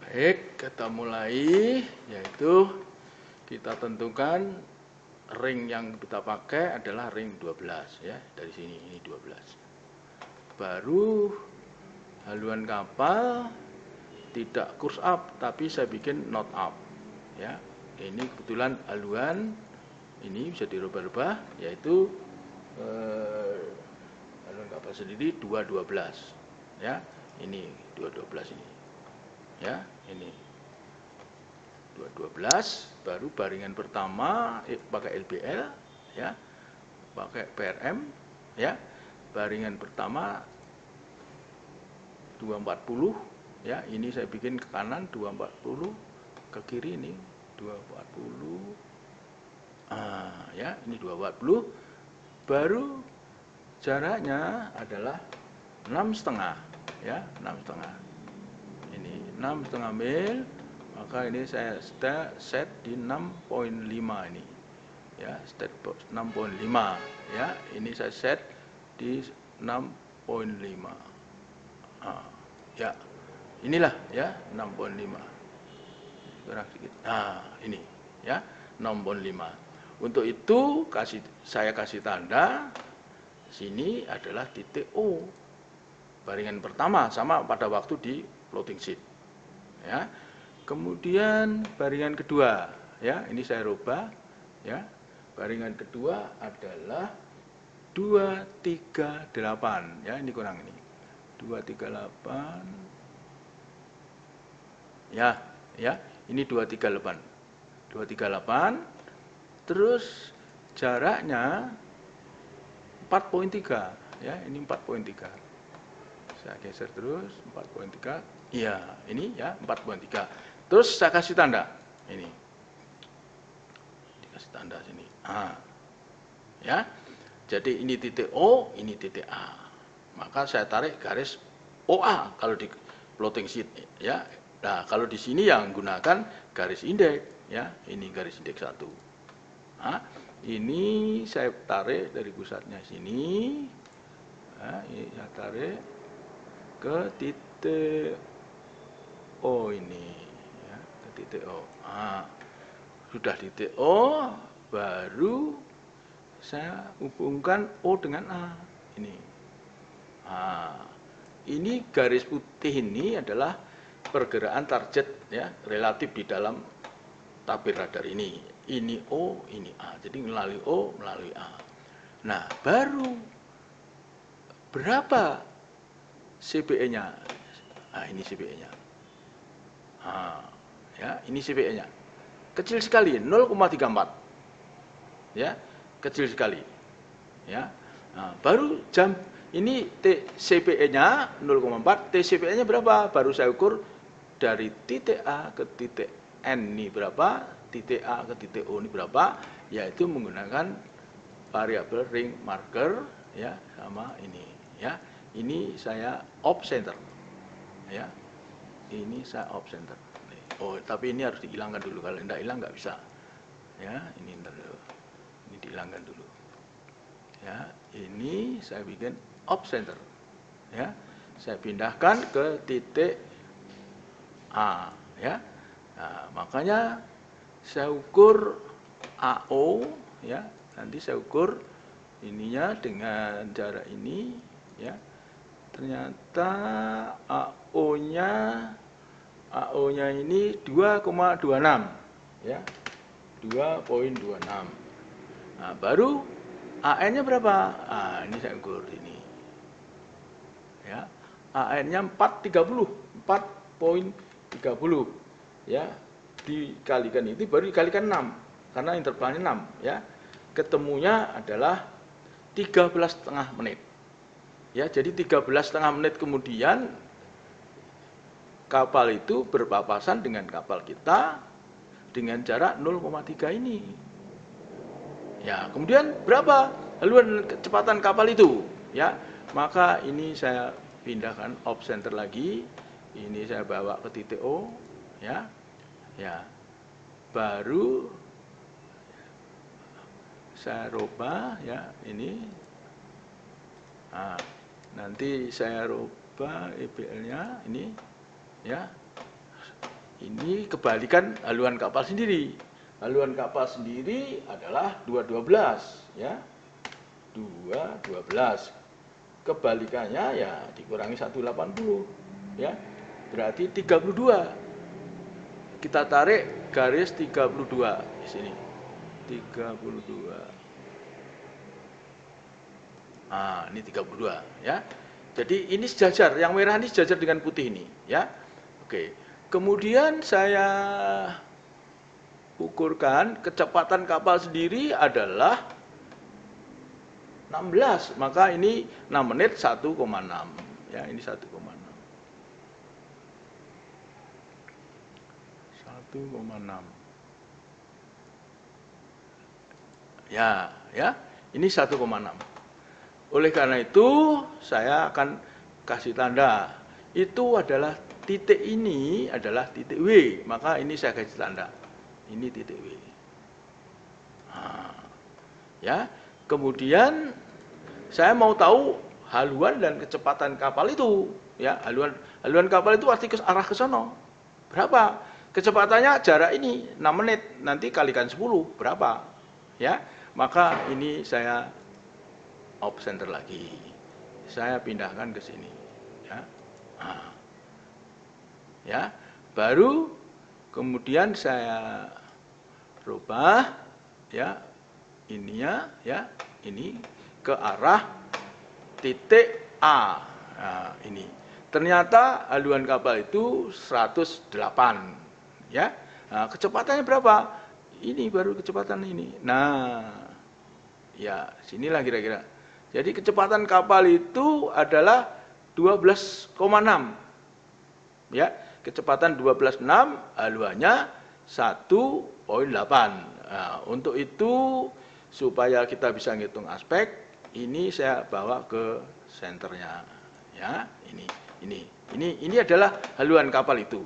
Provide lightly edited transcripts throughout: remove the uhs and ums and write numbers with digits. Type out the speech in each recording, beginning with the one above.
Baik, kita mulai, yaitu kita tentukan ring yang kita pakai adalah ring 12 ya. Dari sini ini 12. Baru haluan kapal tidak course up tapi saya bikin knot up ya. Ini kebetulan haluan ini bisa dirubah-rubah, yaitu haluan kapal sendiri 212 ya. Ini 212 ini. Ya, ini 212, baru baringan pertama pakai LBL ya, pakai PRM ya. Baringan pertama 240 ya, ini saya bikin ke kanan 240, ke kiri ini 240. Ya, ini 240. Baru jaraknya adalah 6,5 ya, 6,5. Ini 6,5 mil, maka ini saya set di 6,5 ini ya, set 6,5 ya. Ini saya set di 6,5 ya, inilah ya 6,5 kurang sedikit. Ini ya 6,5. Untuk itu saya kasih tanda sini adalah titik O, baringan pertama, sama pada waktu di floating sheet ya. Kemudian baringan kedua ya, ini saya rubah ya. Baringan kedua adalah 238 ya, ini kurang ini 238 ya, ini 238. Terus jaraknya 4,3 ya, ini 4,3. Saya geser terus 4,3. Iya, ini ya 4,3. Terus saya kasih tanda ini. Dikasih tanda sini. Ya. Jadi ini titik O, ini titik A. Maka saya tarik garis OA kalau di floating sheet ya. Nah, kalau di sini yang gunakan garis indeks ya. Ini garis indeks 1. Ini saya tarik dari pusatnya sini. Ini saya tarik ke titik O ini ya, ke titik O. Sudah titik O, baru saya hubungkan O dengan A ini. Ini garis putih ini adalah pergerakan target ya, relatif di dalam tabir radar ini. Ini O, ini A. Jadi melalui O, melalui A. Nah, baru berapa CBE-nya? Ini CBE-nya. Ya, ini CBE-nya. Kecil sekali, 0,34. Ya, kecil sekali. Ya. Baru jam ini TCBE-nya 0,4, TCBE-nya berapa? Baru saya ukur dari titik A ke titik N ini berapa, titik A ke titik O ini berapa, yaitu menggunakan variabel ring marker ya, sama ini ya. Ini saya off center ya, ini saya off center. Tapi ini harus dihilangkan dulu, kalau tidak hilang nggak bisa ya. Ini dihilangkan dulu ya. Ini saya bikin off center ya, saya pindahkan ke titik A ya. Nah, makanya saya ukur AO ya, nanti saya ukur ininya dengan jarak ini ya. Ternyata AO-nya ini 2,26 ya, 2,26. Nah, baru AN-nya berapa? Ini saya ukur ini ya, AN-nya 4,30 ya, dikalikan itu baru dikalikan 6 karena intervalnya 6 ya. Ketemunya adalah 13,5 menit ya. Jadi 13,5 menit kemudian kapal itu berpapasan dengan kapal kita dengan jarak 0,3 ini ya. Kemudian berapa haluan kecepatan kapal itu ya. Maka ini saya pindahkan off center lagi, ini saya bawa ke titik O ya. Baru saya rubah ya ini. Nanti saya rubah EBL-nya ini ya. ini kebalikan haluan kapal sendiri. Haluan kapal sendiri adalah 212 ya. 212. Kebalikannya ya dikurangi 180 ya. Berarti 32. Kita tarik garis 32 di sini. 32. Ah, ini 32 ya. Jadi ini sejajar, yang merah ini sejajar dengan putih ini ya. Oke. Kemudian saya ukurkan kecepatan kapal sendiri adalah 16, maka ini 6 menit 1,6 ya, ini 1,6. 1,6. Ya, ya. Ini 1,6. Oleh karena itu, saya akan kasih tanda. Itu adalah titik ini adalah titik W, maka ini saya kasih tanda. Ini titik W. Nah, ya. Kemudian saya mau tahu haluan dan kecepatan kapal itu, ya. Haluan kapal itu arti arah ke sono. Berapa? Kecepatannya jarak ini 6 menit, nanti kalikan 10, berapa? Ya. Maka ini saya off center lagi. Saya pindahkan ke sini, ya. Nah. Ya. Baru kemudian saya rubah ya ininya ya, ini ke arah titik A. Nah, ini. Ternyata haluan kapal itu 108 ya. Nah, kecepatannya berapa? Ini baru kecepatan ini. Nah, ya, sinilah kira-kira. Jadi kecepatan kapal itu adalah 12,6. Ya, kecepatan 12,6, haluannya 1,8. Nah, untuk itu supaya kita bisa ngitung aspek, ini saya bawa ke senternya. Ya, ini adalah haluan kapal itu.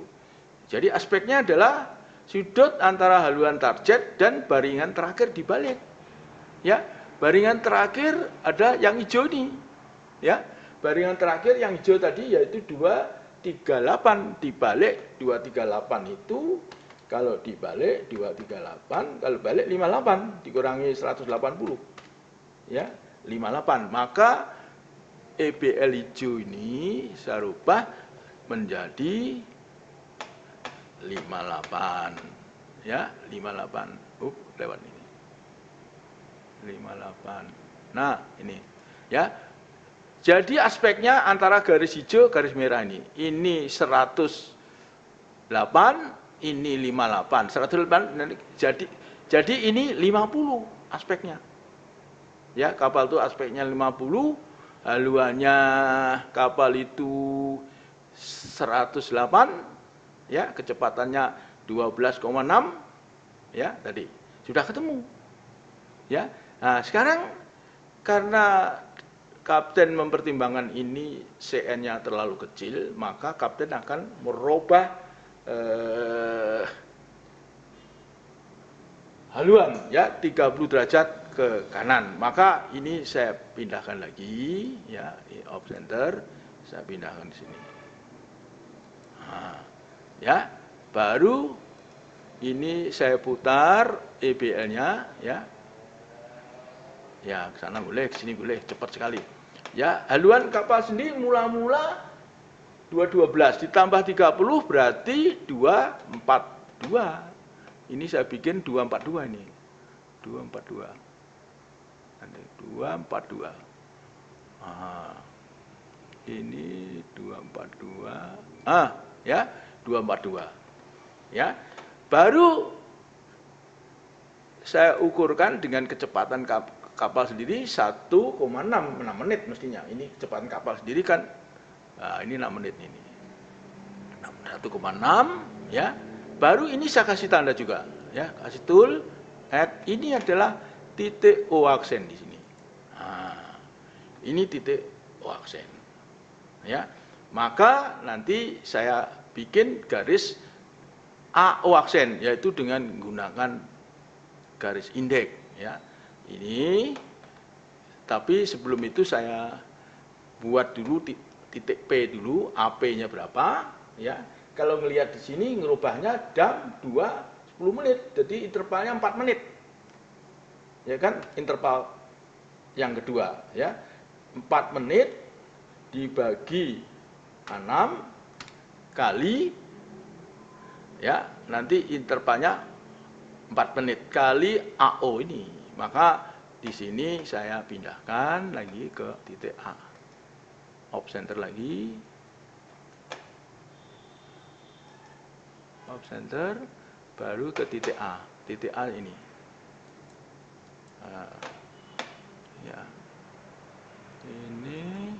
Jadi aspeknya adalah sudut antara haluan target dan baringan terakhir dibalik. Ya, baringan terakhir ada yang hijau ini. Ya, baringan terakhir yang hijau tadi yaitu 238, dibalik 238 itu kalau dibalik 238, kalau balik 58 dikurangi 180. Ya, 58. Maka EBL hijau ini saya rubah menjadi 58. Ya, 58. Lewat ini. 58. Nah, ini. Ya. Jadi aspeknya antara garis hijau, garis merah ini. Ini 108, ini 58. 108 jadi ini 50 aspeknya. Ya, kapal itu aspeknya 50, haluannya kapal itu 108, ya, kecepatannya 12,6, ya, tadi sudah ketemu. Ya. Nah, sekarang karena kapten mempertimbangkan ini CN-nya terlalu kecil, maka kapten akan merubah haluan ya 30 derajat ke kanan. Maka ini saya pindahkan lagi ya, off center, saya pindahkan di sini. Nah, ya, baru ini saya putar EBL-nya ya. Ya, ke sana boleh, ke sini boleh, cepat sekali. Ya, haluan kapal sendiri mula-mula 212 ditambah 30 berarti 242. Ini saya bikin 242 ini. 242. Nanti 242. Ah. Ini 242. Ah, ya, 242. Ya. Baru saya ukurkan dengan kecepatan kapal sendiri 1,6 menit mestinya. Ini kecepatan kapal sendiri kan, nah, ini 6 menit ini. 1,6 ya. Baru ini saya kasih tanda juga ya, kasih tool add. Ini adalah titik O aksen di sini. Nah, ini titik O aksen. Ya. Maka nanti saya bikin garis AO aksen yaitu dengan menggunakan garis indeks ya. Ini, tapi sebelum itu saya buat dulu titik P dulu, AP-nya berapa, ya. kalau ngelihat di sini ngerubahnya jam 2:10 menit. Jadi intervalnya 4 menit. Ya kan? Interval yang kedua ya. 4 menit dibagi 6 kali ya, nanti intervalnya 4 menit kali AO ini. Maka di sini saya pindahkan lagi ke titik A. Off center lagi. Off center baru ke titik A. Titik A ini. Ya. Ini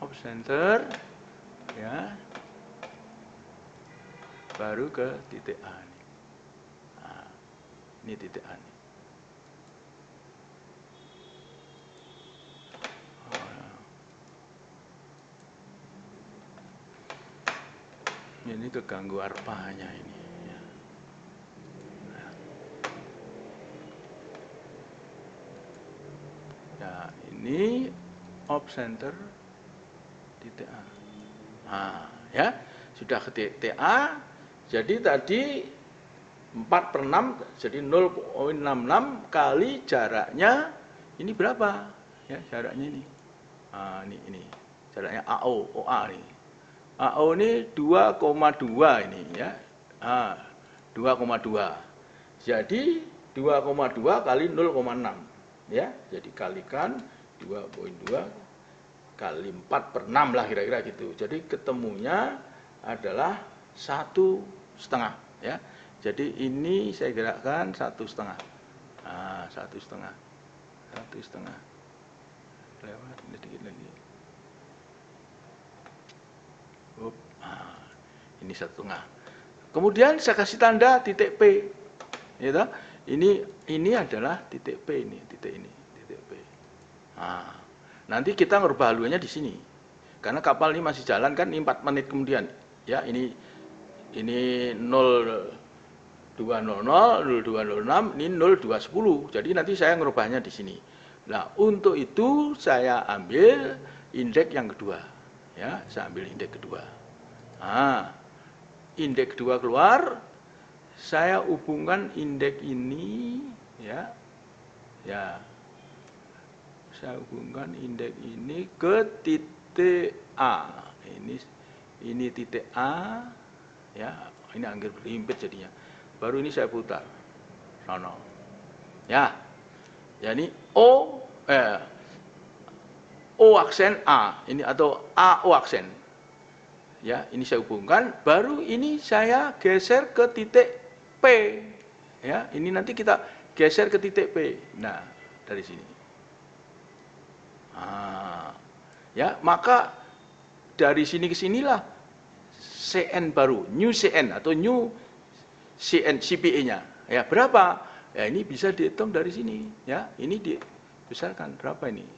off center ya. Baru ke titik A ini. Nah, ini titik A ini. Ini keganggu arpanya ini. Ya, ini off center titik A. Nah, ya, sudah ke titik A. Jadi tadi 4/6 jadi 0,66 kali jaraknya ini berapa? Ya, jaraknya ini. Nah, ini jaraknya AO, OA nih. AO ini 2,2 ini ya. 2,2. Jadi 2,2 kali 0,6 ya. Jadi kalikan 2,2 kali 4/6 lah kira-kira gitu. Jadi ketemunya adalah 1,5 ya. Jadi ini saya gerakkan 1,5. 1,5. 1,5. Lewat sedikit lagi. Ini 1,5. Kemudian saya kasih tanda titik P. Ya, ini adalah titik P ini, titik P. Nanti kita ngerubah haluannya di sini. Karena kapal ini masih jalan kan, ini 4 menit kemudian. Ya, ini 0200, 0206, ini 0210. Jadi nanti saya ngerubahnya di sini. Nah, untuk itu saya ambil indeks yang kedua. Ya, saya ambil indeks kedua. Indeks kedua keluar, saya hubungkan indeks ini ya. Ya. Saya hubungkan indeks ini ke titik A. Ini titik A ya. Ini hampir berhimpit jadinya. Baru ini saya putar. Sono. Ya. Ya ini O aksen A ini atau AO aksen. Ya, ini saya hubungkan, baru ini saya geser ke titik P. Ya, ini nanti kita geser ke titik P. Nah, dari sini. Ya, maka dari sini ke sinilah CN baru, new CN atau new CN CPE-nya. Ya, berapa? Ya, ini bisa dihitung dari sini, ya. Ini dibesarkan berapa ini?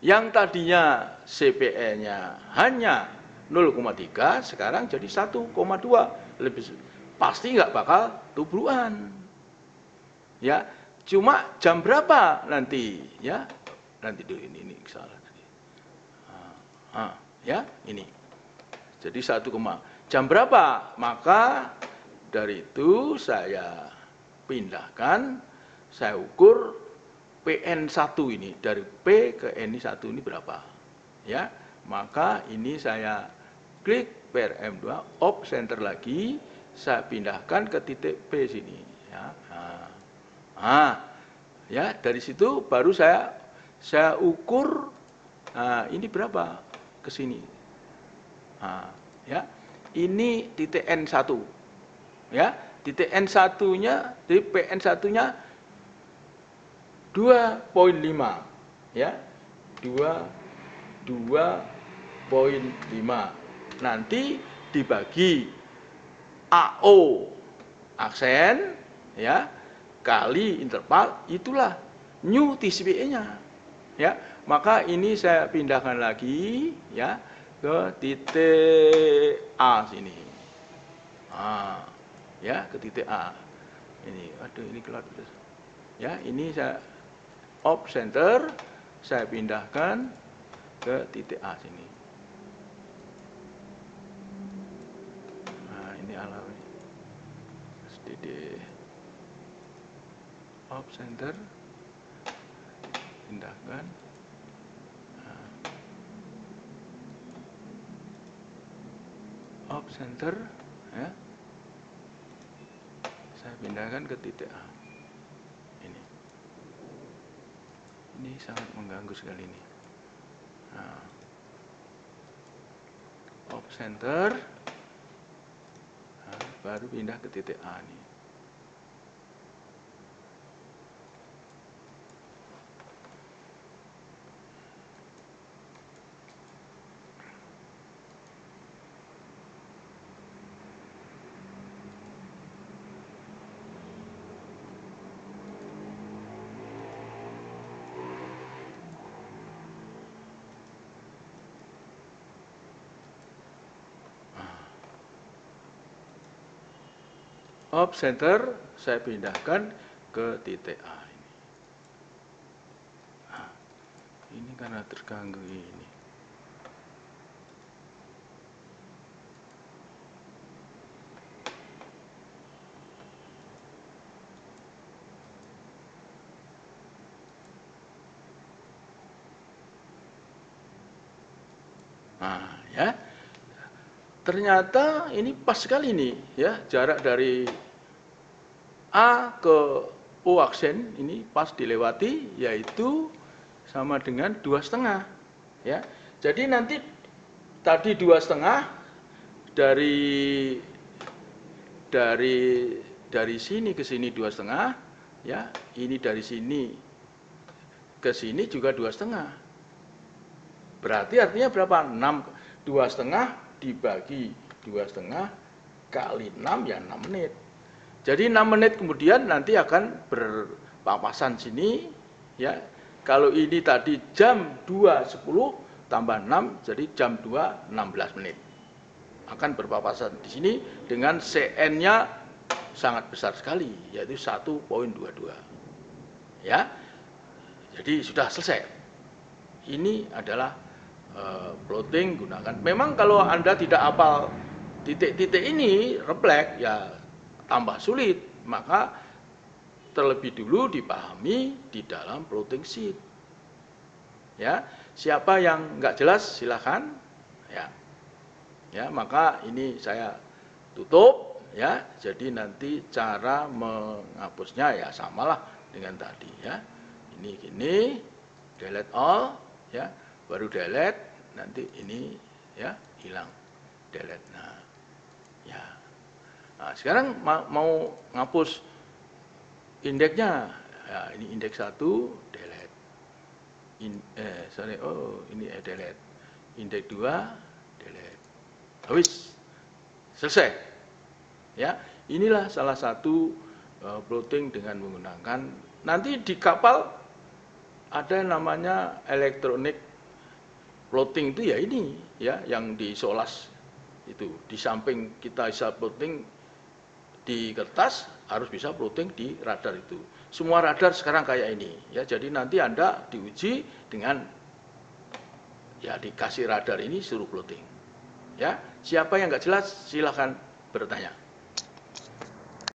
Yang tadinya CPE-nya hanya 0,3, sekarang jadi 1,2. Lebih pasti nggak bakal tubruan. Ya, cuma jam berapa nanti? Ya, nanti dulu ini salah tadi. Ya, ini. Jadi 1, jam berapa? Maka dari itu saya pindahkan, saya ukur PN1 ini, dari P ke N1 ini berapa. Ya, maka ini saya klik PRM2, off center lagi, saya pindahkan ke titik P sini. Ya, ya dari situ baru saya ukur, ini berapa ke sini. Ya, ini titik N1. Ya, titik N1-nya, jadi PN1-nya 2,5 ya, 2,5 nanti dibagi AO aksen ya kali interval, itulah new TCPE-nya ya. Maka ini saya pindahkan lagi ya ke titik A sini. Ya, ke titik A ini. Aduh, ini keluar terus ya. Ini saya off center, saya pindahkan ke titik A sini. ini alami SDD off center, pindahkan. Off center, ya, saya pindahkan ke titik A. Ini sangat mengganggu sekali ini. Nah, off center, nah, baru pindah ke titik A nih. Off center saya pindahkan ke titik A ini. Nah, ini karena terganggu ini. Nah, ya. Ternyata ini pas sekali nih, ya, jarak dari A ke O aksen ini pas dilewati, yaitu sama dengan 2,5, ya. Jadi nanti tadi 2,5 dari sini ke sini 2,5, ya. Ini dari sini ke sini juga 2,5. Berarti artinya berapa? 6, 2,5 dibagi 2,5 kali 6 ya 6 menit. Jadi 6 menit kemudian nanti akan berpapasan sini, ya. Kalau ini tadi jam 2.10 tambah 6 jadi jam 2 16 menit. Akan berpapasan di sini dengan CN-nya sangat besar sekali, yaitu 1,22. Ya. Jadi sudah selesai. Ini adalah plotting gunakan. Memang kalau Anda tidak hafal titik-titik ini refleks, ya tambah sulit. Maka terlebih dulu dipahami di dalam plotting sheet. Ya, siapa yang nggak jelas silahkan. Ya, maka ini saya tutup. Ya, jadi nanti cara menghapusnya ya samalah dengan tadi. Ya, ini gini, delete all. Ya. Baru delete, nanti ini ya hilang, delete. Nah, ya. Nah, sekarang mau ngapus indeksnya, ya, ini indeks 1, delete. Ini delete. Indeks 2, delete. Habis, selesai. Ya, inilah salah satu plotting dengan menggunakan. Nanti di kapal ada namanya elektronik plotting itu ya ini, ya, yang di Solas itu. Di samping kita bisa plotting di kertas, harus bisa plotting di radar itu. Semua radar sekarang kayak ini, ya. Jadi nanti Anda diuji dengan ya dikasih radar ini suruh plotting. Ya, siapa yang nggak jelas silahkan bertanya.